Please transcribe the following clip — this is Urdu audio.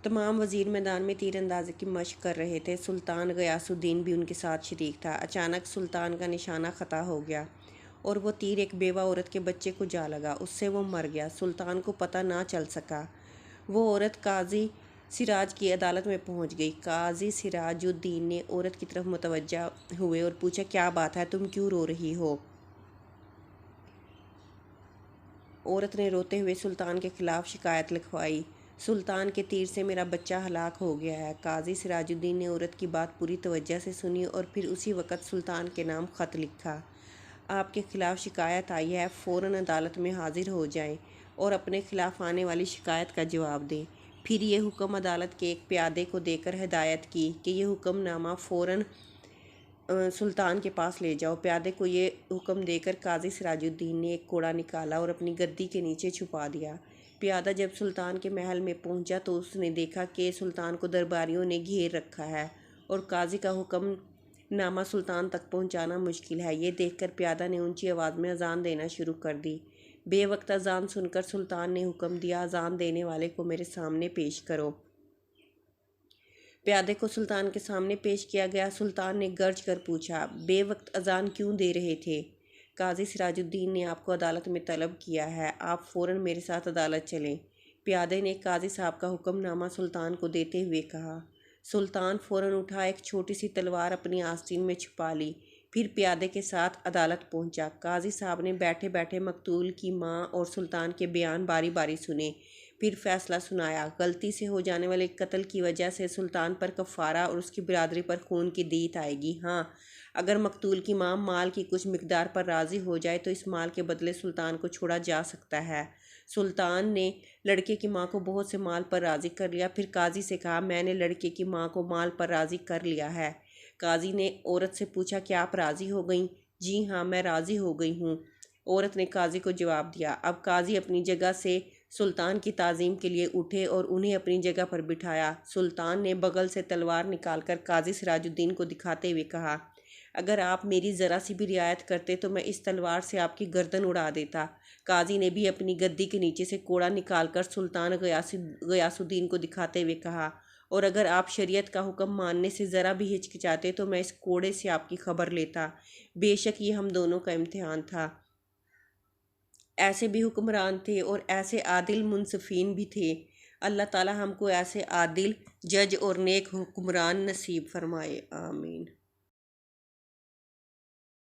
تمام وزیر میدان میں تیر اندازی کی مشق کر رہے تھے۔ سلطان غیاث الدین بھی ان کے ساتھ شریک تھا۔ اچانک سلطان کا نشانہ خطا ہو گیا اور وہ تیر ایک بیوہ عورت کے بچے کو جا لگا۔ اس سے وہ مر گیا۔ سلطان کو پتہ نہ چل سکا۔ وہ عورت قاضی سراج کی عدالت میں پہنچ گئی۔ قاضی سراج الدین نے عورت کی طرف متوجہ ہوئے اور پوچھا، کیا بات ہے، تم کیوں رو رہی ہو؟ عورت نے روتے ہوئے سلطان کے خلاف شکایت لکھوائی۔ سلطان کے تیر سے میرا بچہ ہلاک ہو گیا ہے۔ قاضی سراج الدین نے عورت کی بات پوری توجہ سے سنی اور پھر اسی وقت سلطان کے نام خط لکھا۔ آپ کے خلاف شکایت آئی ہے، فوراً عدالت میں حاضر ہو جائیں اور اپنے خلاف آنے والی شکایت کا جواب دیں۔ پھر یہ حکم عدالت کے ایک پیادے کو دے کر ہدایت کی کہ یہ حکم نامہ فوراً سلطان کے پاس لے جاؤ۔ پیادے کو یہ حکم دے کر قاضی سراج الدین نے ایک کوڑا نکالا اور اپنی گدی کے نیچے چھپا دیا۔ پیادہ جب سلطان کے محل میں پہنچا تو اس نے دیکھا کہ سلطان کو درباریوں نے گھیر رکھا ہے اور قاضی کا حکم نامہ سلطان تک پہنچانا مشکل ہے۔ یہ دیکھ کر پیادہ نے اونچی آواز میں اذان دینا شروع کر دی۔ بے وقت اذان سن کر سلطان نے حکم دیا، اذان دینے والے کو میرے سامنے پیش کرو۔ پیادے کو سلطان کے سامنے پیش کیا گیا۔ سلطان نے گرج کر پوچھا، بے وقت اذان کیوں دے رہے تھے؟ قاضی سراج الدین نے آپ کو عدالت میں طلب کیا ہے، آپ فوراً میرے ساتھ عدالت چلیں۔ پیادے نے قاضی صاحب کا حکم نامہ سلطان کو دیتے ہوئے کہا۔ سلطان فوراً اٹھا، ایک چھوٹی سی تلوار اپنی آستین میں چھپا لی، پھر پیادے کے ساتھ عدالت پہنچا۔ قاضی صاحب نے بیٹھے بیٹھے مقتول کی ماں اور سلطان کے بیان باری باری سنے، پھر فیصلہ سنایا۔ غلطی سے ہو جانے والے قتل کی وجہ سے سلطان پر کفارہ اور اس کی برادری پر خون کی دیت آئے گی۔ ہاں، اگر مقتول کی ماں مال کی کچھ مقدار پر راضی ہو جائے تو اس مال کے بدلے سلطان کو چھوڑا جا سکتا ہے۔ سلطان نے لڑکے کی ماں کو بہت سے مال پر راضی کر لیا، پھر قاضی سے کہا، میں نے لڑکے کی ماں کو مال پر راضی کر لیا ہے۔ قاضی نے عورت سے پوچھا، کیا آپ راضی ہو گئیں؟ جی ہاں، میں راضی ہو گئی ہوں، عورت نے قاضی کو جواب دیا۔ اب قاضی اپنی جگہ سے سلطان کی تعظیم کے لیے اٹھے اور انہیں اپنی جگہ پر بٹھایا۔ سلطان نے بغل سے تلوار نکال کر قاضی سراج الدین کو دکھاتے ہوئے کہا، اگر آپ میری ذرا سی بھی رعایت کرتے تو میں اس تلوار سے آپ کی گردن اڑا دیتا۔ قاضی نے بھی اپنی گدی کے نیچے سے کوڑا نکال کر سلطان غیاث الدین کو دکھاتے ہوئے کہا، اور اگر آپ شریعت کا حکم ماننے سے ذرا بھی ہچکچاتے تو میں اس کوڑے سے آپ کی خبر لیتا۔ بے شک یہ ہم دونوں کا امتحان تھا۔ ایسے بھی حکمران تھے اور ایسے عادل منصفین بھی تھے۔ اللہ تعالی ہم کو ایسے عادل جج اور نیک حکمران نصیب فرمائے، آمین۔